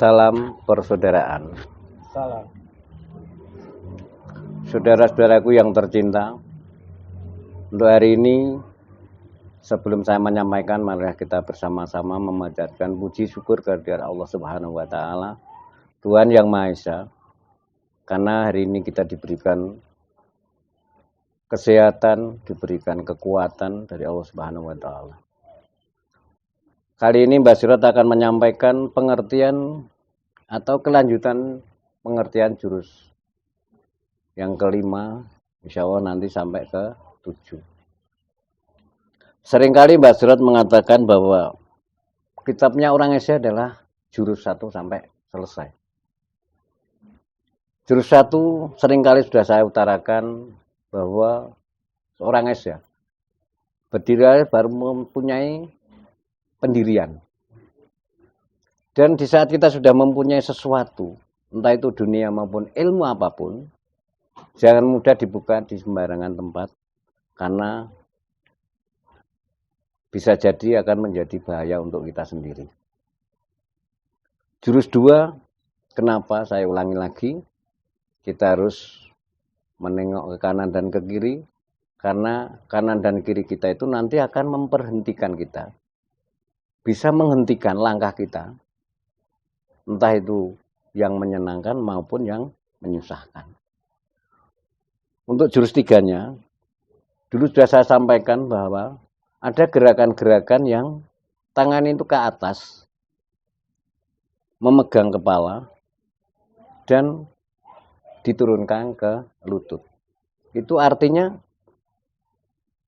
Salam persaudaraan. Salam. Saudara-saudaraku yang tercinta, untuk hari ini sebelum saya menyampaikan, mari kita bersama-sama memanjatkan puji syukur kehadirat Allah Subhanahu wa taala, Tuhan yang Maha Esa. Karena hari ini kita diberikan kesehatan, diberikan kekuatan dari Allah Subhanahu wa taala. Kali ini Mbak Surat akan menyampaikan pengertian atau kelanjutan pengertian jurus yang kelima, insya Allah nanti sampai ke 7. Seringkali Mbak Surat mengatakan bahwa kitabnya orang Esa adalah jurus 1 sampai selesai. Jurus 1 seringkali sudah saya utarakan bahwa seorang Esa berdiri baru mempunyai pendirian. Dan di saat kita sudah mempunyai sesuatu, entah itu dunia maupun ilmu apapun, jangan mudah dibuka di sembarangan tempat, karena bisa jadi akan menjadi bahaya untuk kita sendiri. Jurus 2, kenapa saya ulangi lagi, kita harus menengok ke kanan dan ke kiri, karena kanan dan kiri kita itu nanti akan memperhentikan kita, bisa menghentikan langkah kita, entah itu yang menyenangkan maupun yang menyusahkan. Untuk jurus 3-nya, dulu sudah saya sampaikan bahwa ada gerakan-gerakan yang tangan itu ke atas, memegang kepala, dan diturunkan ke lutut. Itu artinya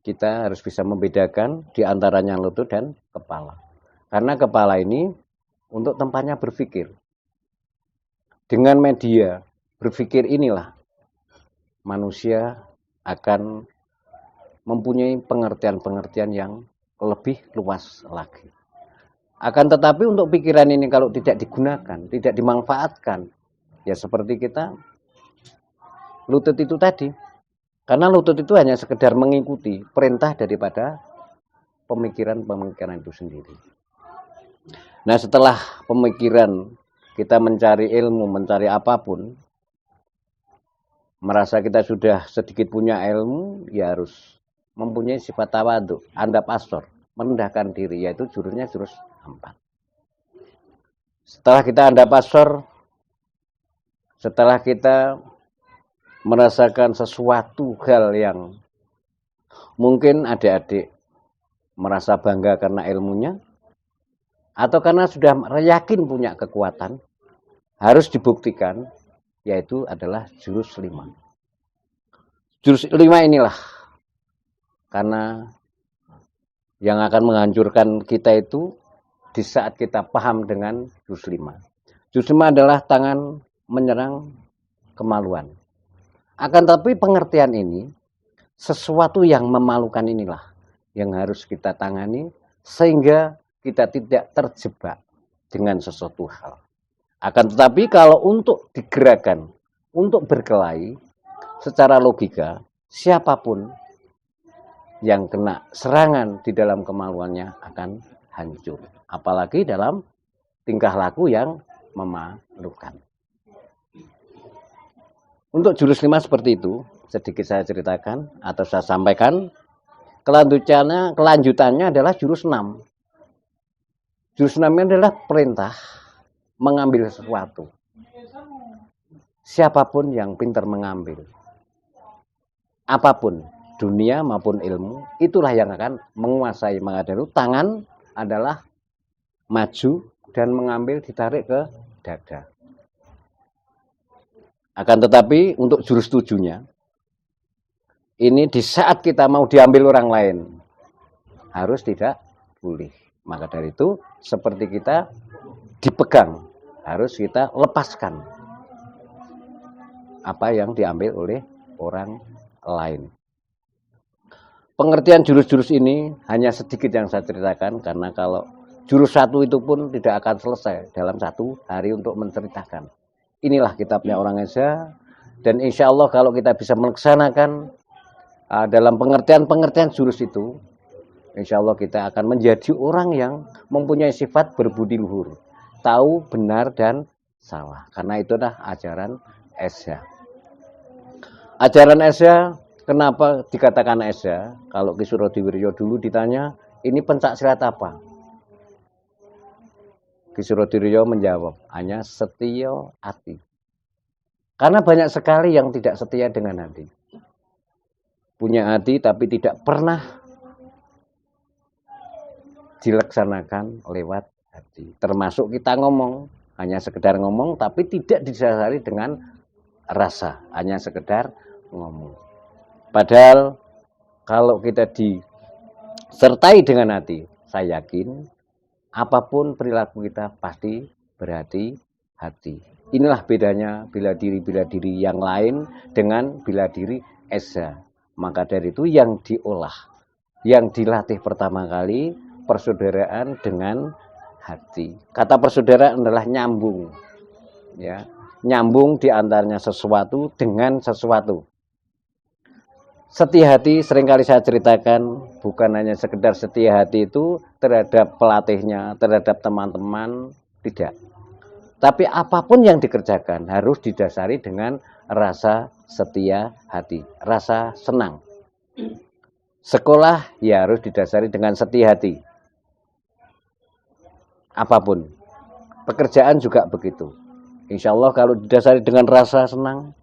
kita harus bisa membedakan di antaranya lutut dan kepala. Karena kepala ini untuk tempatnya berpikir. Dengan media berpikir inilah manusia akan mempunyai pengertian-pengertian yang lebih luas lagi. Akan tetapi untuk pikiran ini kalau tidak digunakan, tidak dimanfaatkan, ya seperti kita lutut itu tadi. Karena lutut itu hanya sekedar mengikuti perintah daripada pemikiran-pemikiran itu sendiri. Nah, setelah pemikiran kita mencari ilmu, mencari apapun, merasa kita sudah sedikit punya ilmu, ya harus mempunyai sifat tawadhu, andap asor, merendahkan diri, yaitu jurusnya jurus 4. Setelah kita andap asor, setelah kita merasakan sesuatu hal yang mungkin adik-adik merasa bangga karena ilmunya, atau karena sudah yakin punya kekuatan, harus dibuktikan, yaitu adalah jurus 5. Jurus 5 inilah, karena yang akan menghancurkan kita itu di saat kita paham dengan jurus 5. Jurus 5 adalah tangan menyerang kemaluan. Akan tetapi pengertian ini, sesuatu yang memalukan inilah yang harus kita tangani, sehingga kita tidak terjebak dengan sesuatu hal. Akan tetapi kalau untuk digerakkan, untuk berkelahi, secara logika, siapapun yang kena serangan di dalam kemaluannya akan hancur. Apalagi dalam tingkah laku yang memalukan. Untuk jurus 5 seperti itu, sedikit saya ceritakan atau saya sampaikan. Kelanjutannya adalah jurus 6. Jurus 6 adalah perintah mengambil sesuatu. Siapapun yang pintar mengambil, apapun, dunia maupun ilmu, itulah yang akan menguasai. Maka dari itu tangan adalah maju dan mengambil, ditarik ke dada. Akan tetapi untuk jurus 7-nya, ini di saat kita mau diambil orang lain, harus tidak boleh. Maka dari itu, seperti kita dipegang, harus kita lepaskan apa yang diambil oleh orang lain. Pengertian jurus-jurus ini hanya sedikit yang saya ceritakan, karena kalau jurus 1 itu pun tidak akan selesai dalam 1 hari untuk menceritakan. Inilah kitabnya orang Esa, dan insya Allah kalau kita bisa melaksanakan dalam pengertian-pengertian jurus itu, insya Allah kita akan menjadi orang yang mempunyai sifat berbudi luhur. tahu benar dan salah. Karena itu adalah ajaran Esya. Ajaran Esya, kenapa dikatakan Esya? Kalau Ki Surodiwiryo dulu ditanya, ini pencak silat apa? Ki Surodiwiryo menjawab, hanya setia hati. Karena banyak sekali yang tidak setia dengan hati. Punya hati tapi tidak pernah dilaksanakan lewat hati. Termasuk kita ngomong, hanya sekedar ngomong tapi tidak didasari dengan rasa, hanya sekedar ngomong. Padahal kalau kita disertai dengan hati, saya yakin apapun perilaku kita pasti berhati-hati. Inilah bedanya bela diri yang lain dengan bela diri Esya. Maka dari itu yang diolah, yang dilatih pertama kali persaudaraan dengan hati. Kata persaudaraan adalah nyambung, ya, nyambung diantaranya sesuatu dengan sesuatu. Setia hati seringkali saya ceritakan bukan hanya sekedar setia hati itu terhadap pelatihnya, terhadap teman-teman, tidak. Tapi apapun yang dikerjakan harus didasari dengan rasa setia hati, rasa senang. Sekolah ya harus didasari dengan setia hati. Apapun. Pekerjaan juga begitu. Insya Allah kalau didasari dengan rasa senang,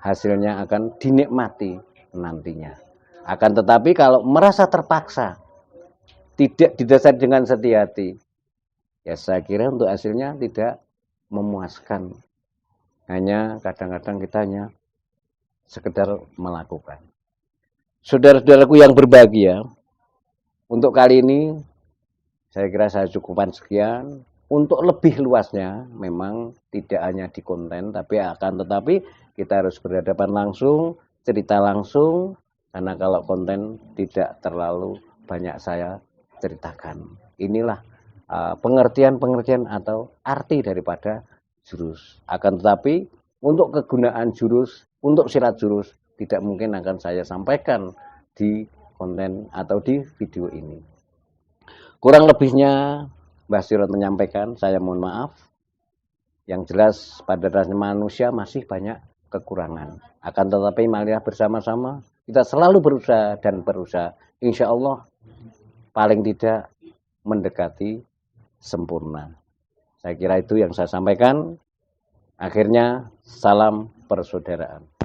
hasilnya akan dinikmati nantinya. Akan tetapi kalau merasa terpaksa, tidak didasari dengan setia hati, ya saya kira untuk hasilnya tidak memuaskan. Hanya kadang-kadang kita hanya sekedar melakukan. Saudara-saudaraku yang berbahagia, untuk kali ini saya kira saya cukupkan sekian. Untuk lebih luasnya memang tidak hanya di konten, tapi akan tetapi kita harus berhadapan langsung, cerita langsung, karena kalau konten tidak terlalu banyak saya ceritakan. Inilah pengertian-pengertian atau arti daripada jurus. Akan tetapi untuk kegunaan jurus, untuk silat jurus tidak mungkin akan saya sampaikan di konten atau di video ini. Kurang lebihnya Mbah Sirot menyampaikan, saya mohon maaf. Yang jelas pada dasarnya manusia masih banyak kekurangan. Akan tetapi marilah bersama-sama kita selalu berusaha dan berusaha. Insya Allah paling tidak mendekati sempurna. Saya kira itu yang saya sampaikan. Akhirnya salam persaudaraan.